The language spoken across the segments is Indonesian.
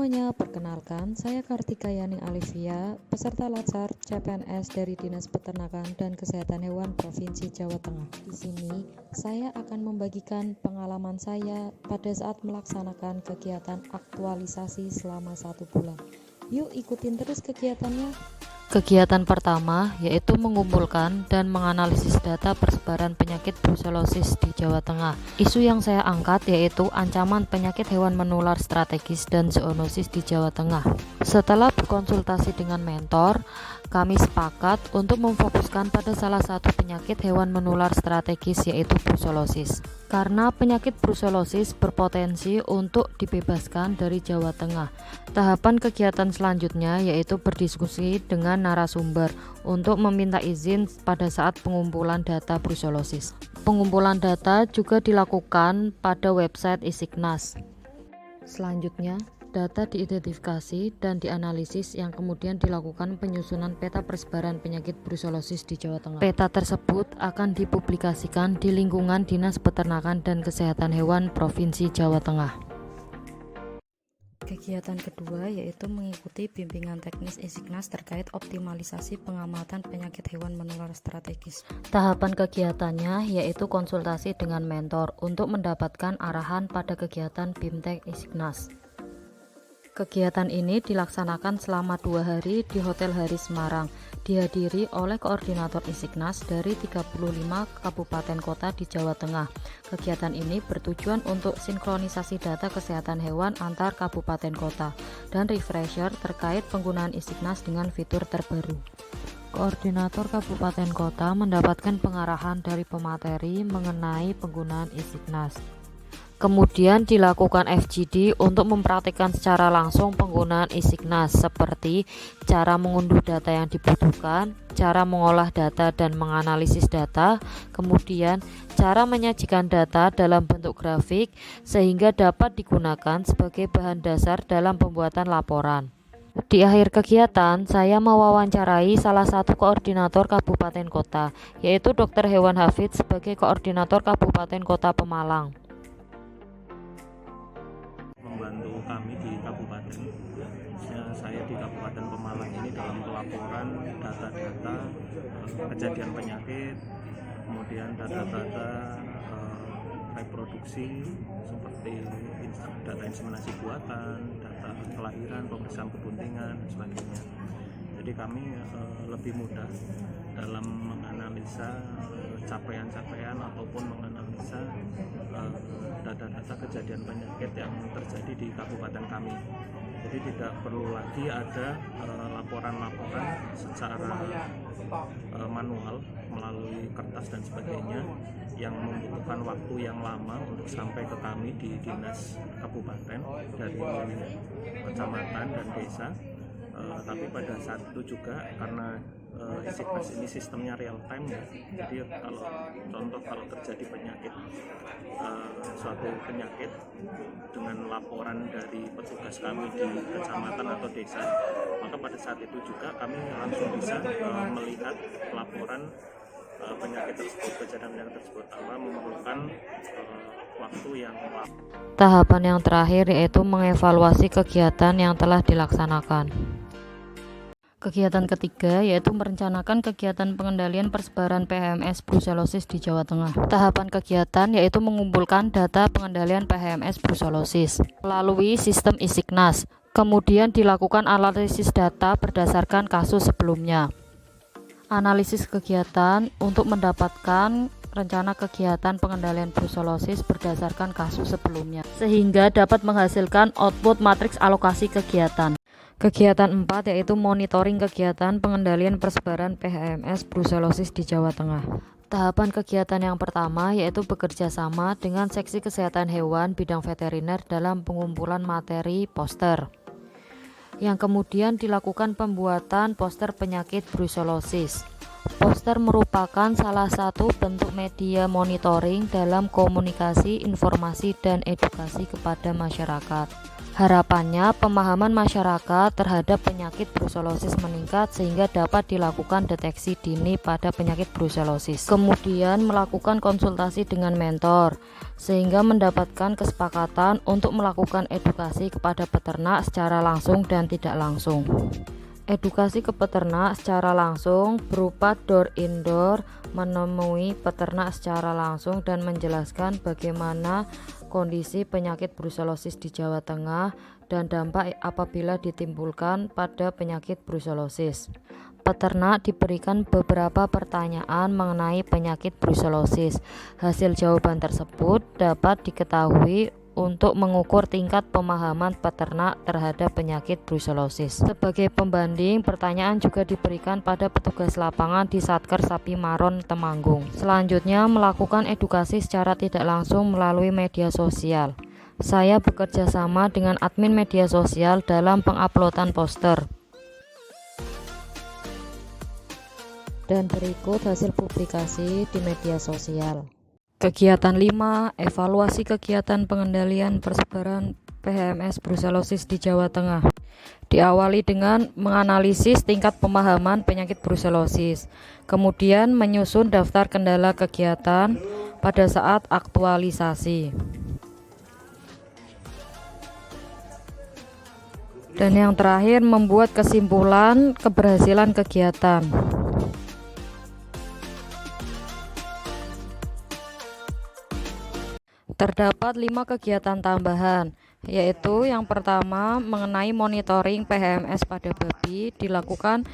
semuanya, perkenalkan saya Kartika Yani Alivia, peserta Latsar CPNS dari Dinas Peternakan dan Kesehatan Hewan Provinsi Jawa Tengah. Di sini saya akan membagikan pengalaman saya pada saat melaksanakan kegiatan aktualisasi selama 1 bulan. Yuk ikutin terus kegiatannya. Kegiatan pertama yaitu mengumpulkan dan menganalisis data persebaran penyakit brusellosis di Jawa Tengah. Isu yang saya angkat yaitu ancaman penyakit hewan menular strategis dan zoonosis di Jawa Tengah. Setelah berkonsultasi dengan mentor, kami sepakat untuk memfokuskan pada salah satu penyakit hewan menular strategis yaitu brusellosis. Karena penyakit brusellosis berpotensi untuk dibebaskan dari Jawa Tengah. Tahapan kegiatan selanjutnya yaitu berdiskusi dengan narasumber untuk meminta izin pada saat pengumpulan data brusellosis. Pengumpulan data juga dilakukan pada website Isiknas. Selanjutnya, data diidentifikasi dan dianalisis yang kemudian dilakukan penyusunan peta persebaran penyakit brusellosis di Jawa Tengah. Peta tersebut akan dipublikasikan di lingkungan Dinas Peternakan dan Kesehatan Hewan Provinsi Jawa Tengah. Kegiatan kedua yaitu mengikuti bimbingan teknis Isiknas terkait optimalisasi pengamatan penyakit hewan menular strategis. Tahapan kegiatannya yaitu konsultasi dengan mentor untuk mendapatkan arahan pada kegiatan BIMTEK Isiknas. Kegiatan ini dilaksanakan selama 2 hari di Hotel Hari Semarang, dihadiri oleh koordinator Isiknas dari 35 kabupaten kota di Jawa Tengah. Kegiatan ini bertujuan untuk sinkronisasi data kesehatan hewan antar kabupaten kota dan refresher terkait penggunaan Isiknas dengan fitur terbaru. Koordinator kabupaten kota mendapatkan pengarahan dari pemateri mengenai penggunaan Isiknas. Kemudian dilakukan FGD untuk mempraktikkan secara langsung penggunaan Isiknas seperti cara mengunduh data yang dibutuhkan, cara mengolah data dan menganalisis data, kemudian cara menyajikan data dalam bentuk grafik sehingga dapat digunakan sebagai bahan dasar dalam pembuatan laporan. Di akhir kegiatan, saya mewawancarai salah satu koordinator kabupaten kota, yaitu Dr. Hewan Hafid sebagai koordinator Kabupaten Kota Pemalang. Membantu kami di kabupaten, saya di Kabupaten Pemalang ini dalam pelaporan data-data kejadian penyakit, kemudian data-data reproduksi seperti data inseminasi buatan, data kelahiran, pemeriksaan kebuntingan, dan sebagainya. Jadi kami lebih mudah dalam menganalisa capaian-capaian ataupun menganalisa data-data kejadian penyakit yang terjadi di kabupaten kami. Jadi tidak perlu lagi ada laporan-laporan secara manual melalui kertas dan sebagainya yang membutuhkan waktu yang lama untuk sampai ke kami di dinas kabupaten dari kecamatan dan desa. Tapi pada saat itu juga karena Isiknas ini sistemnya real time ya, jadi kalau terjadi penyakit, suatu penyakit dengan laporan dari petugas kami di kecamatan atau desa, maka pada saat itu juga kami langsung bisa melihat laporan penyakit tersebut, kejadian penyakit tersebut, tanpa memerlukan waktu yang lama. Tahapan yang terakhir yaitu mengevaluasi kegiatan yang telah dilaksanakan. Kegiatan ketiga yaitu merencanakan kegiatan pengendalian persebaran PHMS brusellosis di Jawa Tengah. Tahapan kegiatan yaitu mengumpulkan data pengendalian PHMS brusellosis melalui sistem Isiknas. Kemudian dilakukan analisis data berdasarkan kasus sebelumnya. Analisis kegiatan untuk mendapatkan rencana kegiatan pengendalian brusellosis berdasarkan kasus sebelumnya, sehingga dapat menghasilkan output matriks alokasi kegiatan. Kegiatan 4 yaitu monitoring kegiatan pengendalian persebaran PHMS brusellosis di Jawa Tengah. Tahapan kegiatan yang pertama yaitu bekerja sama dengan Seksi Kesehatan Hewan Bidang Veteriner dalam pengumpulan materi poster, yang kemudian dilakukan pembuatan poster penyakit brusellosis. Poster merupakan salah satu bentuk media monitoring dalam komunikasi, informasi, dan edukasi kepada masyarakat. Harapannya, pemahaman masyarakat terhadap penyakit brusellosis meningkat sehingga dapat dilakukan deteksi dini pada penyakit brusellosis. Kemudian melakukan konsultasi dengan mentor sehingga mendapatkan kesepakatan untuk melakukan edukasi kepada peternak secara langsung dan tidak langsung. Edukasi ke peternak secara langsung berupa door-in-door, menemui peternak secara langsung dan menjelaskan bagaimana kondisi penyakit brusellosis di Jawa Tengah dan dampak apabila ditimbulkan pada penyakit brusellosis. Peternak diberikan beberapa pertanyaan mengenai penyakit brusellosis. Hasil jawaban tersebut dapat diketahui untuk mengukur tingkat pemahaman peternak terhadap penyakit brusellosis. Sebagai pembanding, pertanyaan juga diberikan pada petugas lapangan di Satker Sapi Maron Temanggung. Selanjutnya, melakukan edukasi secara tidak langsung melalui media sosial. Saya bekerja sama dengan admin media sosial dalam penguploadan poster. Dan berikut hasil publikasi di media sosial. Kegiatan 5, evaluasi kegiatan pengendalian persebaran PHMS brusellosis di Jawa Tengah. Diawali dengan menganalisis tingkat pemahaman penyakit brusellosis, kemudian menyusun daftar kendala kegiatan pada saat aktualisasi. Dan yang terakhir, membuat kesimpulan keberhasilan kegiatan. Terdapat 5 kegiatan tambahan, yaitu yang pertama mengenai monitoring PHMS pada babi, dilakukan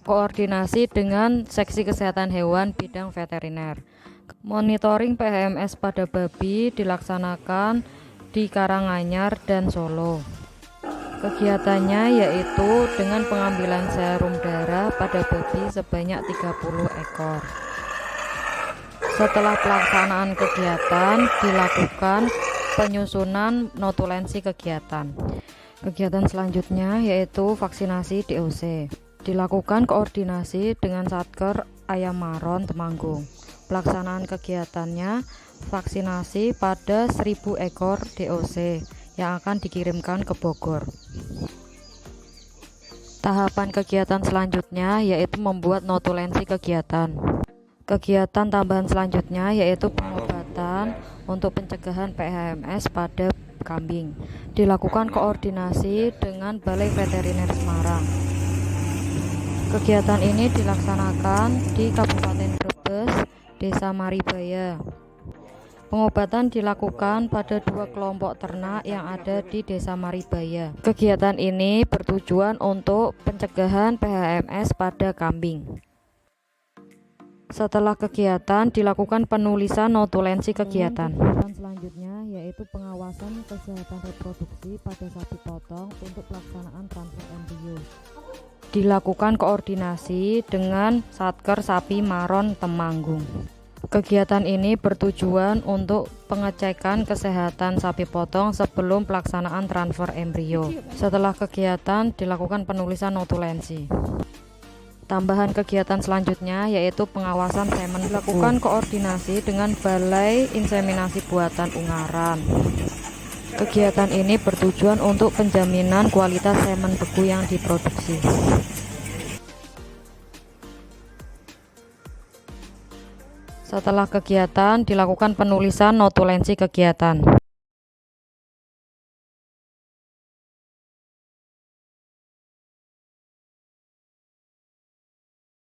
koordinasi dengan seksi kesehatan hewan bidang veteriner. Monitoring PHMS pada babi dilaksanakan di Karanganyar dan Solo. Kegiatannya yaitu dengan pengambilan serum darah pada babi sebanyak 30 ekor. Setelah pelaksanaan kegiatan, dilakukan penyusunan notulensi kegiatan. Kegiatan selanjutnya yaitu vaksinasi DOC. Dilakukan koordinasi dengan Satker Ayam Maron Temanggung. Pelaksanaan kegiatannya vaksinasi pada 1000 ekor DOC yang akan dikirimkan ke Bogor. Tahapan kegiatan selanjutnya yaitu membuat notulensi kegiatan. Kegiatan tambahan selanjutnya yaitu pengobatan untuk pencegahan PHMS pada kambing. Dilakukan koordinasi dengan Balai Veteriner Semarang. Kegiatan ini dilaksanakan di Kabupaten Brebes, Desa Maribaya. Pengobatan dilakukan pada 2 kelompok ternak yang ada di Desa Maribaya. Kegiatan ini bertujuan untuk pencegahan PHMS pada kambing. Setelah kegiatan, dilakukan penulisan notulensi kegiatan. Kegiatan selanjutnya yaitu pengawasan kesehatan reproduksi pada sapi potong untuk pelaksanaan transfer embrio. Dilakukan koordinasi dengan Satker Sapi Maron Temanggung. Kegiatan ini bertujuan untuk pengecekan kesehatan sapi potong sebelum pelaksanaan transfer embrio. Setelah kegiatan, dilakukan penulisan notulensi. Tambahan kegiatan selanjutnya yaitu pengawasan semen. Dilakukan koordinasi dengan Balai Inseminasi Buatan Ungaran. Kegiatan ini bertujuan untuk penjaminan kualitas semen beku yang diproduksi. Setelah kegiatan, dilakukan penulisan notulensi kegiatan.